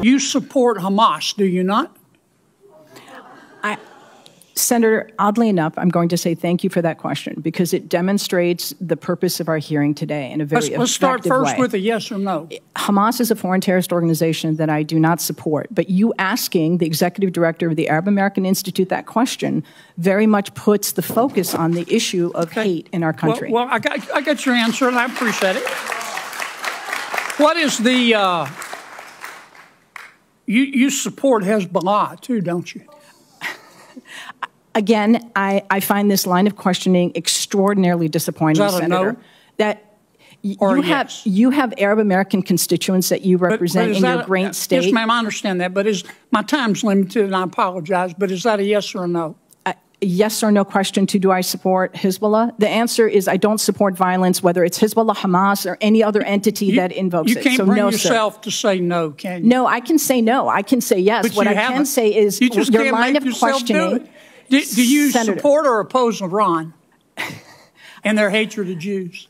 You support Hamas, do you not? Senator, oddly enough, I'm going to say thank you for that question because it demonstrates the purpose of our hearing today in a very effective way. Let's start first with a yes or no. Hamas is a foreign terrorist organization that I do not support, but you asking the executive director of the Arab American Institute that question very much puts the focus on the issue of hate in our country. Well, I got your answer, and I appreciate it. What is the... You support Hezbollah, too, don't you? Again, I find this line of questioning extraordinarily disappointing, Is that Senator. A no? That you have Arab American constituents that you represent in your great state. Yes, ma'am, I understand that, but my time's limited, and I apologize, but is that a yes or a no? Yes or no question to do I support Hezbollah? The answer is I don't support violence, whether it's Hezbollah, Hamas, or any other entity that invokes it. You can't bring yourself to say no, can you? No, I can say no. I can say yes. But what I can say is your line of questioning. Do you support or oppose Iran and their hatred of Jews?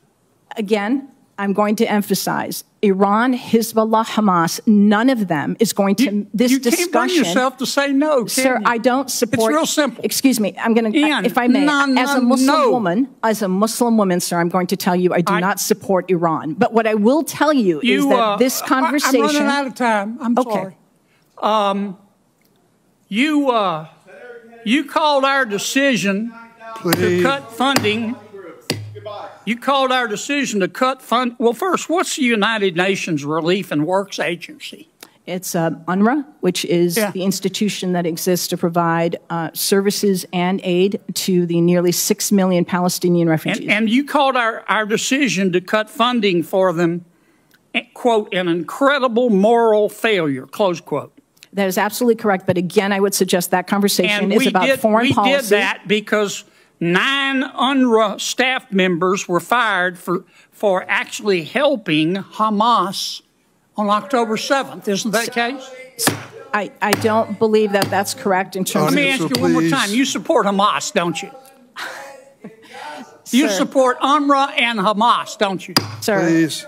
Again, I'm going to emphasize Iran, Hezbollah, Hamas, none of them is going to this discussion. You can't bring yourself to say no, can sir, you? I don't support. It's real simple. Excuse me. I'm going to, if I may, as a Muslim woman, sir, I'm going to tell you I do not support Iran. But what I will tell you is that this conversation. I'm running out of time. I'm sorry. You called our decision to cut funding. You called our decision to cut fund. Well, first, what's the United Nations Relief and Works Agency? It's UNRWA, which is the institution that exists to provide services and aid to the nearly 6 million Palestinian refugees. And you called our decision to cut funding for them, quote, an incredible moral failure, close quote. That is absolutely correct. But again, I would suggest that conversation is about foreign policy. We did that because 9 UNRWA staff members were fired for actually helping Hamas on October 7th. Isn't that the case? I don't believe that that's correct in terms of... Let me ask you one more time. You support Hamas, don't you? You support UNRWA and Hamas, don't you? Sir, please.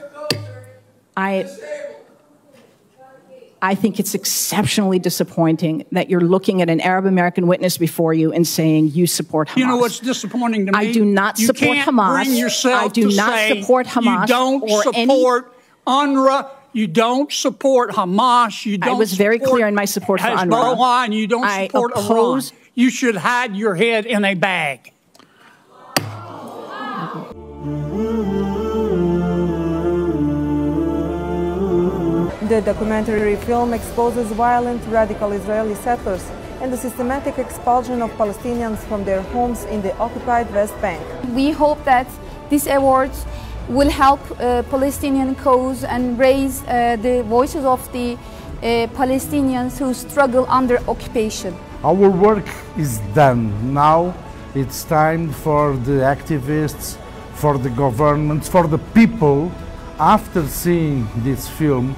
I think it's exceptionally disappointing that you're looking at an Arab American witness before you and saying you support Hamas. You know what's disappointing to me? I do not support Hamas. Bring yourself I do not support Hamas. You don't support UNRWA. You don't support Hamas. You don't. I was very clear in my support for UNRWA. And you don't support Iran. You should hide your head in a bag. The documentary film exposes violent radical Israeli settlers and the systematic expulsion of Palestinians from their homes in the occupied West Bank. We hope that this award will help Palestinian cause and raise the voices of the Palestinians who struggle under occupation. Our work is done. Now it's time for the activists, for the governments, for the people, after seeing this film,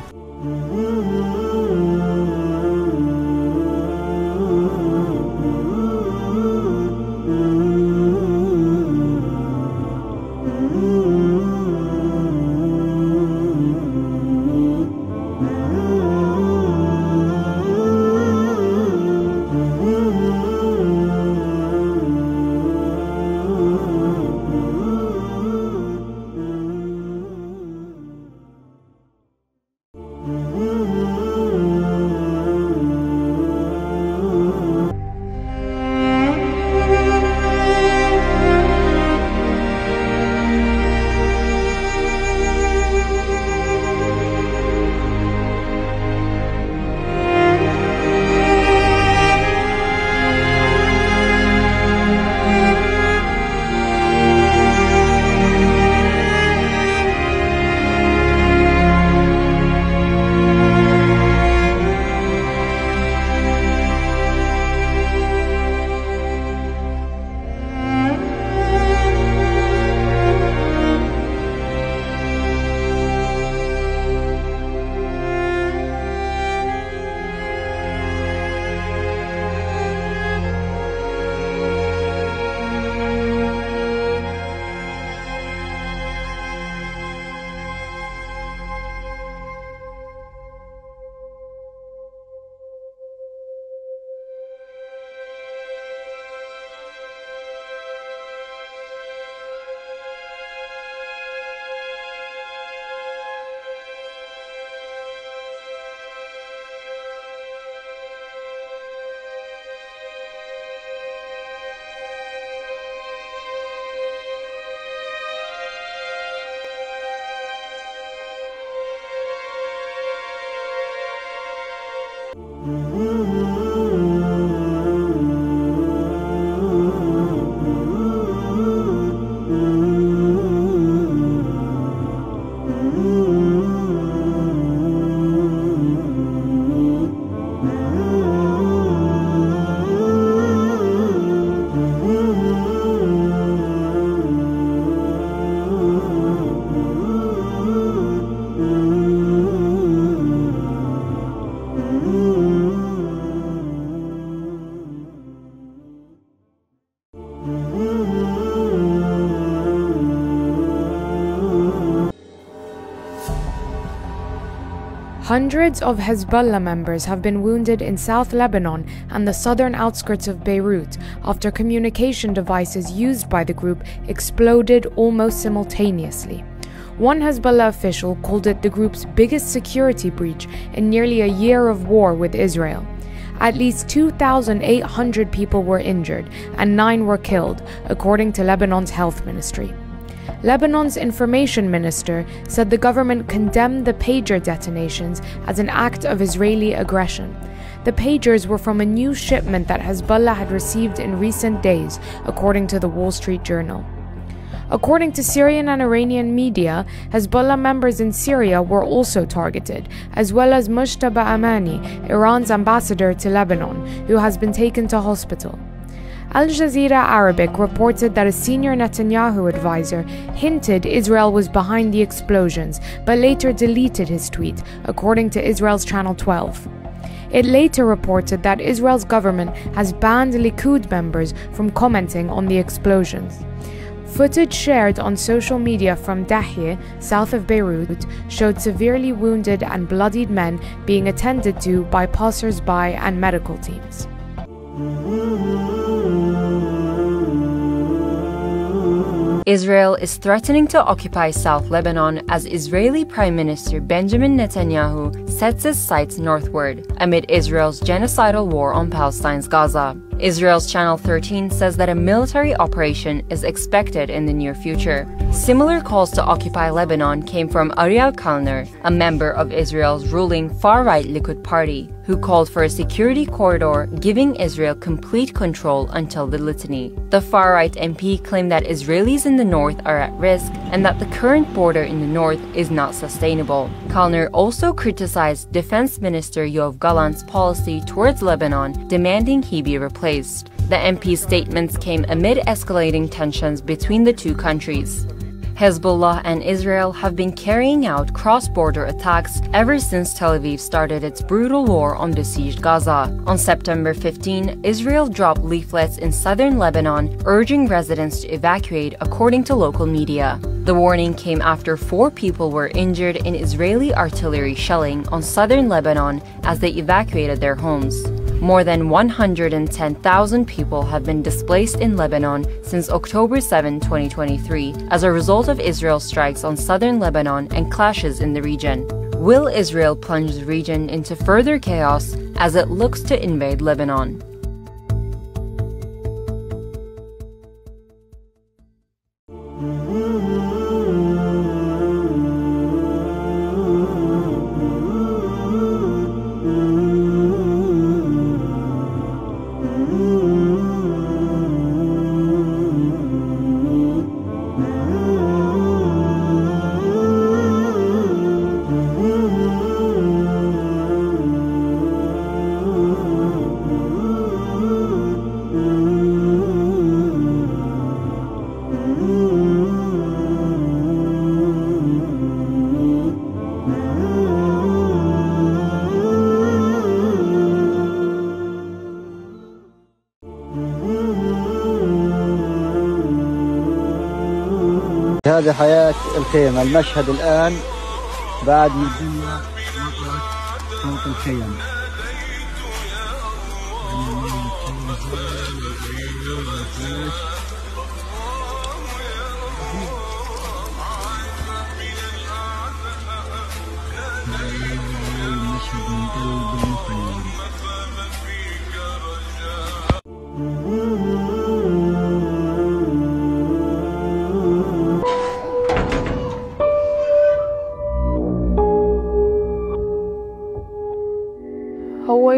Hundreds of Hezbollah members have been wounded in South Lebanon and the southern outskirts of Beirut after communication devices used by the group exploded almost simultaneously. One Hezbollah official called it the group's biggest security breach in nearly a year of war with Israel. At least 2,800 people were injured and 9 were killed, according to Lebanon's health ministry. Lebanon's information minister said the government condemned the pager detonations as an act of Israeli aggression. The pagers were from a new shipment that Hezbollah had received in recent days, according to the Wall Street Journal. According to Syrian and Iranian media, Hezbollah members in Syria were also targeted, as well as Mujtaba Amani, Iran's ambassador to Lebanon, who has been taken to hospital. Al Jazeera Arabic reported that a senior Netanyahu advisor hinted Israel was behind the explosions, but later deleted his tweet, according to Israel's Channel 12. It later reported that Israel's government has banned Likud members from commenting on the explosions. Footage shared on social media from Dahye, south of Beirut, showed severely wounded and bloodied men being attended to by passers-by and medical teams. Israel is threatening to occupy South Lebanon as Israeli Prime Minister Benjamin Netanyahu sets his sights northward amid Israel's genocidal war on Palestine's Gaza. Israel's Channel 13 says that a military operation is expected in the near future. Similar calls to occupy Lebanon came from Ariel Kalner, a member of Israel's ruling far-right Likud party, who called for a security corridor giving Israel complete control until the litany. The far-right MP claimed that Israelis in the north are at risk and that the current border in the north is not sustainable. Kalner also criticized Defense Minister Yoav Gallant's policy towards Lebanon, demanding he be replaced. The MP's statements came amid escalating tensions between the two countries. Hezbollah and Israel have been carrying out cross-border attacks ever since Tel Aviv started its brutal war on besieged Gaza. On September 15, Israel dropped leaflets in southern Lebanon urging residents to evacuate, according to local media. The warning came after 4 people were injured in Israeli artillery shelling on southern Lebanon as they evacuated their homes. More than 110,000 people have been displaced in Lebanon since October 7, 2023, as a result of Israel's strikes on southern Lebanon and clashes in the region. Will Israel plunge the region into further chaos as it looks to invade Lebanon? هذه حياة الخيمة. المشهد الآن بعد يدينا فوق الخيم.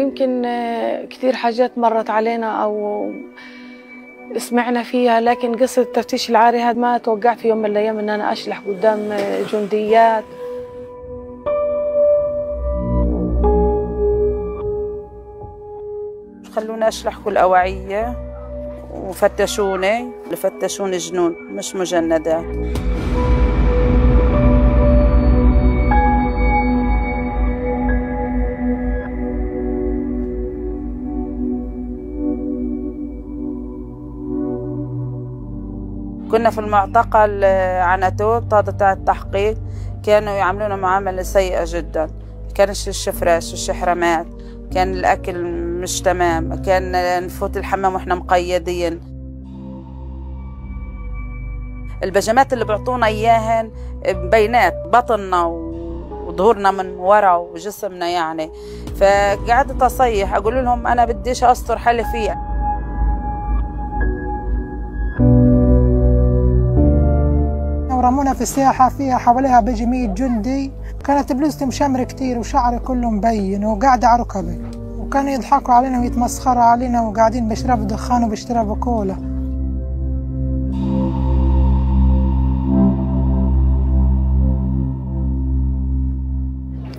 يمكن كثير حاجات مرت علينا أو سمعنا فيها، لكن قصة التفتيش العاري هذا ما توقعت في يوم من الأيام إن أنا أشلح قدام جنديات. خلوني أشلح كل أواعية وفتشوني، فتشوني جنون مش مجندات. كنا في المعتقل عنتوب طاقة التحقيق، كانوا يعاملونا معاملة سيئة جدا، كانش الشفراش والشحرمات، كان الأكل مش تمام، كان نفوت الحمام وإحنا مقيدين. البيجامات اللي بيعطونا إياهن بينات بطننا وظهورنا من ورا وجسمنا يعني، فقعدت أصيح أقول لهم أنا بديش أستر حالي فيه. ورمونا في ساحة فيها حواليها بيجي 100 جندي، كانت بلوزتي مشمرة كتير وشعري كله مبين وقاعدة على ركبي، وكانوا يضحكوا علينا ويتمسخروا علينا وقاعدين بيشربوا دخان وبيشربوا كولا.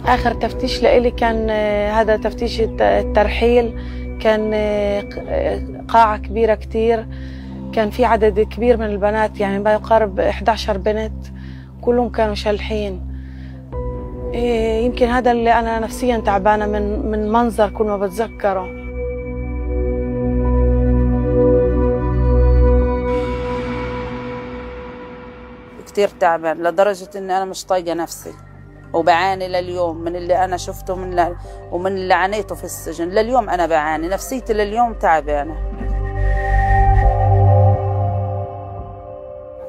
آخر تفتيش لإلي كان هذا تفتيش الترحيل، كان قاعة كبيرة كتير، كان في عدد كبير من البنات يعني ما يقارب 11 بنت، كلهم كانوا شالحين. يمكن هذا اللي أنا نفسيا تعبانة من منظر كل ما بتذكره. كتير تعبان لدرجة إن أنا مش طايقة نفسي، وبعاني لليوم من اللي أنا شفته ومن اللي عانيته في السجن. لليوم أنا بعاني، نفسيتي لليوم تعبانة.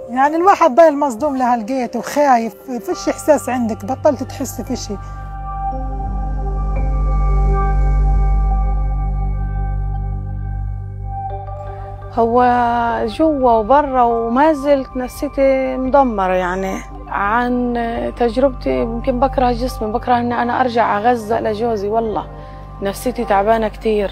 يعني الواحد ضايل مصدوم لهالقيت وخايف، فيش إحساس عندك، بطلت تحس في شيء. هو جوا وبرا وما زلت نفسيتي مدمرة يعني. عن تجربتي يمكن بكره جسمي، بكره إن أنا أرجع على غزة لجوزي، والله نفسيتي تعبانة كتير.